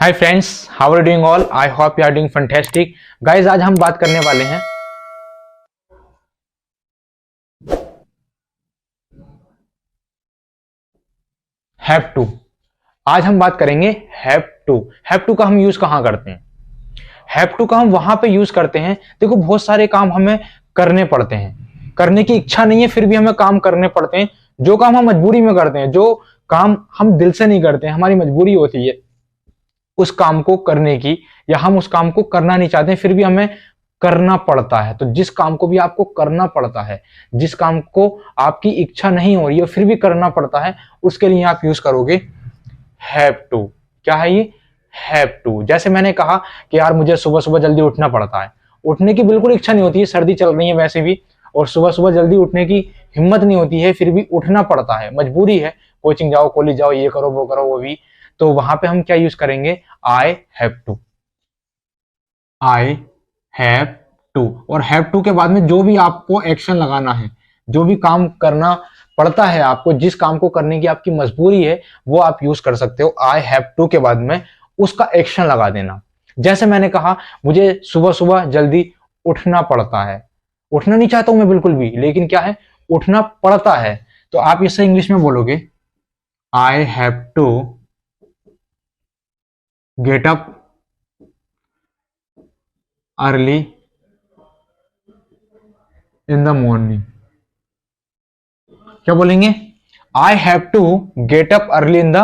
Hi friends, how are you doing all? I hope you are doing fantastic. Guys, आज हम बात करने वाले हैं हैव टू। आज हम बात करेंगे हैव टू। हैव टू का हम यूज कहां करते हैं? हैव टू का हम वहां पे यूज करते हैं, देखो बहुत सारे काम हमें करने पड़ते हैं, करने की इच्छा नहीं है फिर भी हमें काम करने पड़ते हैं। जो काम हम मजबूरी में करते हैं, जो काम हम दिल से नहीं करते हैं, हमारी मजबूरी होती है उस काम को करने की, या हम उस काम को करना नहीं चाहते फिर भी हमें करना पड़ता है। तो जिस काम को भी आपको करना पड़ता है, जिस काम को आपकी इच्छा नहीं हो रही है फिर भी करना पड़ता है, उसके लिए आप यूज करोगे हैव टू। क्या है ये? Have to. जैसे मैंने कहा कि यार मुझे सुबह सुबह जल्दी उठना पड़ता है, उठने की बिल्कुल इच्छा नहीं होती है, सर्दी चल रही है वैसे भी, और सुबह सुबह जल्दी उठने की हिम्मत नहीं होती है, फिर भी उठना पड़ता है, मजबूरी है। कोचिंग जाओ, कॉलेज जाओ, ये करो वो करो वो भी। तो वहां पे हम क्या यूज करेंगे? I have to. I have to. और हैव टू के बाद में जो भी आपको एक्शन लगाना है, जो भी काम करना पड़ता है आपको, जिस काम को करने की आपकी मजबूरी है, वो आप यूज कर सकते हो आई हैव टू के बाद में उसका एक्शन लगा देना। जैसे मैंने कहा, मुझे सुबह सुबह जल्दी उठना पड़ता है, उठना नहीं चाहता हूं मैं बिल्कुल भी, लेकिन क्या है, उठना पड़ता है। तो आप इसे इंग्लिश में बोलोगे I have to get up early in the morning. क्या बोलेंगे? I have to get up early in the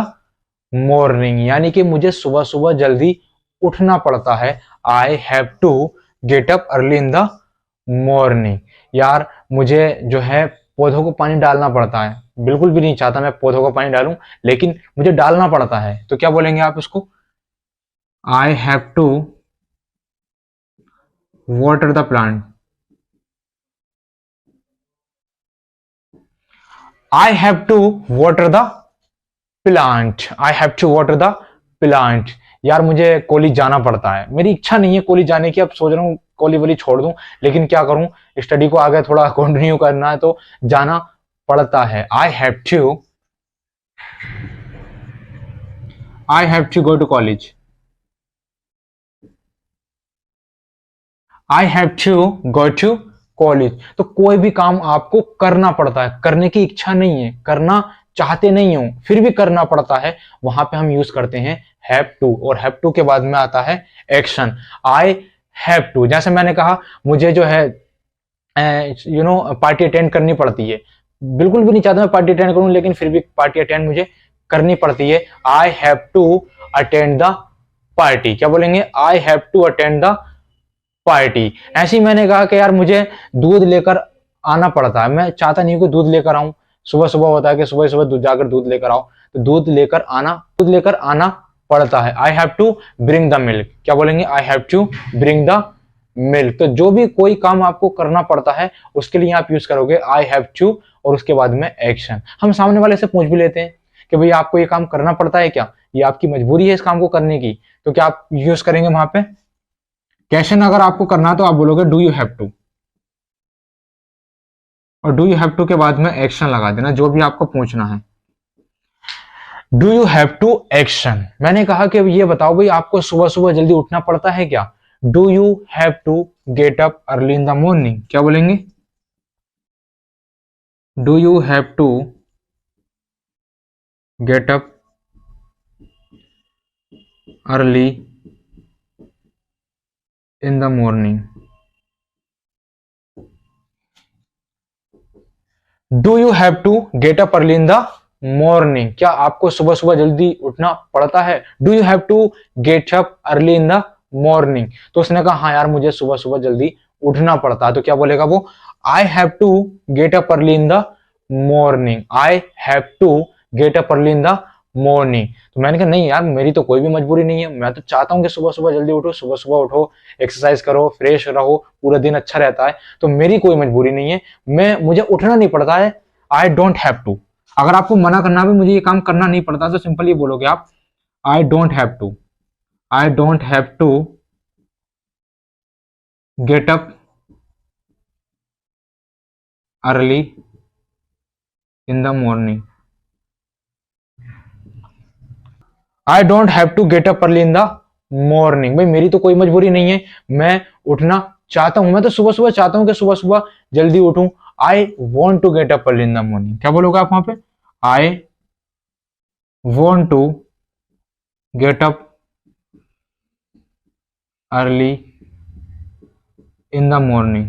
morning, यानी कि मुझे सुबह सुबह जल्दी उठना पड़ता है। I have to get up early in the morning. यार मुझे जो है पौधों को पानी डालना पड़ता है, बिल्कुल भी नहीं चाहता मैं पौधों को पानी डालूं, लेकिन मुझे डालना पड़ता है। तो क्या बोलेंगे आप इसको? I have to water the plant. I have to water the plant. I have to water the plant. यार मुझे कॉलेज जाना पड़ता है, मेरी इच्छा नहीं है कॉलेज जाने की, अब सोच रहा हूँ कॉलेज वाली छोड़ दूं, लेकिन क्या करूं, स्टडी को आगे थोड़ा कंटिन्यू करना है तो जाना पड़ता है। I have to go to college. I have to go to college. तो कोई भी काम आपको करना पड़ता है, करने की इच्छा नहीं है, करना चाहते नहीं हो फिर भी करना पड़ता है, वहां पे हम यूज करते हैं हैव टू। और हैव टू के बाद में आता है एक्शन। I have to. जैसे मैंने कहा, मुझे जो है पार्टी अटेंड करनी पड़ती है, बिल्कुल भी नहीं चाहता मैं पार्टी अटेंड करूं, लेकिन फिर भी पार्टी अटेंड मुझे करनी पड़ती है। I have to attend the party. क्या बोलेंगे? I have to attend the party. ऐसे ही मैंने कहा कि यार मुझे दूध लेकर आना पड़ता है, मैं चाहता नहीं हूं कि दूध लेकर आऊं, सुबह सुबह होता है कि सुबह सुबह दूध जाकर दूध लेकर आओ, तो दूध लेकर आना पड़ता है। I have to bring the milk. क्या बोलेंगे? I have to bring the milk. तो जो भी कोई काम आपको करना पड़ता है उसके लिए आप यूज करोगे आई हैव टू, और उसके बाद में एक्शन। हम सामने वाले से पूछ भी लेते हैं कि भाई आपको ये काम करना पड़ता है क्या, ये आपकी मजबूरी है इस काम को करने की, तो क्या आप यूज करेंगे वहां पे? क्वेश्चन अगर आपको करना है तो आप बोलोगे डू यू हैव टू, और डू यू हैव टू के बाद में एक्शन लगा देना जो भी आपको पूछना है। Do you have to action. मैंने कहा कि ये बताओ भाई, आपको सुबह सुबह जल्दी उठना पड़ता है क्या? Do you have to get up early in the morning. क्या बोलेंगे? Do you have to get up early in the morning. Do you have to get up early in the morning. क्या आपको सुबह सुबह जल्दी उठना पड़ता है? Do you have to get up early in the morning. तो उसने कहा हाँ यार मुझे सुबह सुबह जल्दी उठना पड़ता है। तो क्या बोलेगा वो? I have to get up early in the morning. I have to get up early in the morning. तो मैंने कहा नहीं यार, मेरी तो कोई भी मजबूरी नहीं है, मैं तो चाहता हूँ कि सुबह सुबह जल्दी उठो, सुबह सुबह उठो, एक्सरसाइज करो, फ्रेश रहो, पूरा दिन अच्छा रहता है, तो मेरी कोई मजबूरी नहीं है, मुझे उठना नहीं पड़ता है। I don't have to. अगर आपको मना करना भी, मुझे ये काम करना नहीं पड़ता, तो सिंपल ये बोलोगे आप I don't have to. I don't have to get up early in the morning. I don't have to get up early in the morning, भाई मेरी तो कोई मजबूरी नहीं है, मैं उठना चाहता हूं, मैं तो सुबह सुबह चाहता हूं कि सुबह सुबह जल्दी उठूं। I want to get up early in the morning, क्या बोलोगे आप वहां पे? I want to get up early in the morning.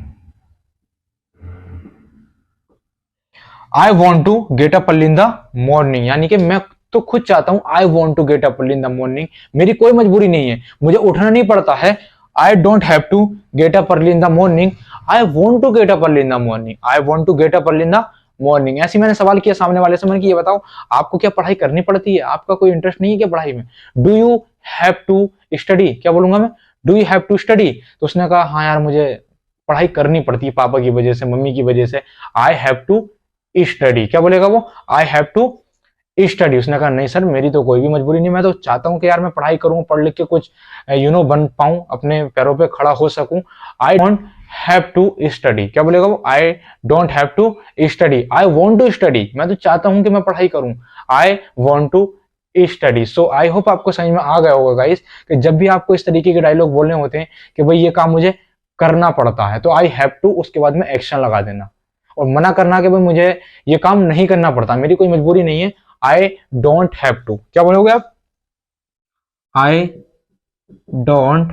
I want to get up early in the morning, यानी कि मैं तो खुद चाहता हूं, I want to get up early in the morning, मेरी कोई मजबूरी नहीं है, मुझे उठना नहीं पड़ता है। I don't have to get up early in the morning, I want to get up early in the morning, I want to get up early in the morning. ऐसे मैंने सवाल किया सामने वाले से, मैंने कि ये बताओ आपको क्या पढ़ाई करनी पड़ती है, आपका कोई इंटरेस्ट नहीं है क्या पढ़ाई में? Do you have to study, क्या बोलूंगा मैं? Do you have to study? तो उसने कहा हाँ यार मुझे पढ़ाई करनी पड़ती है, पापा की वजह से, मम्मी की वजह से। आई हैव टू स्टडी, क्या बोलेगा वो? I have to study. उसने कहा नहीं सर मेरी तो कोई भी मजबूरी नहीं, मैं तो चाहता हूं कि यार मैं पढ़ाई करूं, पढ़ लिख के कुछ बन पाऊं, अपने पैरों पे खड़ा हो सकूं। I don't have to study, क्या बोलेगा वो? I don't have to study, I want to study, मैं तो चाहता हूं कि मैं पढ़ाई करूं। I want to study. So I hope आपको समझ में आ गया होगा गाइस कि जब भी आपको इस तरीके के डायलॉग बोलने होते हैं कि भाई ये काम मुझे करना पड़ता है, तो आई हैव टू उसके बाद में एक्शन लगा देना, और मना करना कि भाई मुझे ये काम नहीं करना पड़ता, मेरी कोई मजबूरी नहीं है। आई डोंट हैव टू, क्या बोलोगे आप? आई डोंट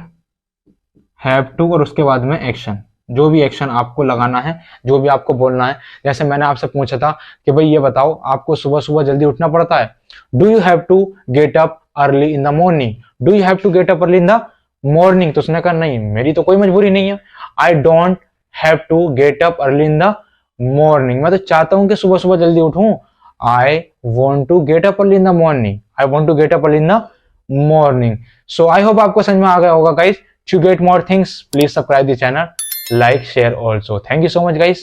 हैव टू और उसके बाद में एक्शन, जो भी एक्शन आपको लगाना है, जो भी आपको बोलना है। जैसे मैंने आपसे पूछा था कि भाई ये बताओ आपको सुबह सुबह जल्दी उठना पड़ता है, do you have to get up early in the morning, do you have to get up early in the morning? तो उसने कहा नहीं मेरी तो कोई मजबूरी नहीं है, I don't have to get up early in the morning, मैं तो चाहता हूं कि सुबह सुबह जल्दी उठूं। I want to get up early in the morning, I want to get up early in the morning. So I hope आपको समझ में आ गया होगा guys. To get more things please subscribe the channel, like, share also. Thank you so much guys.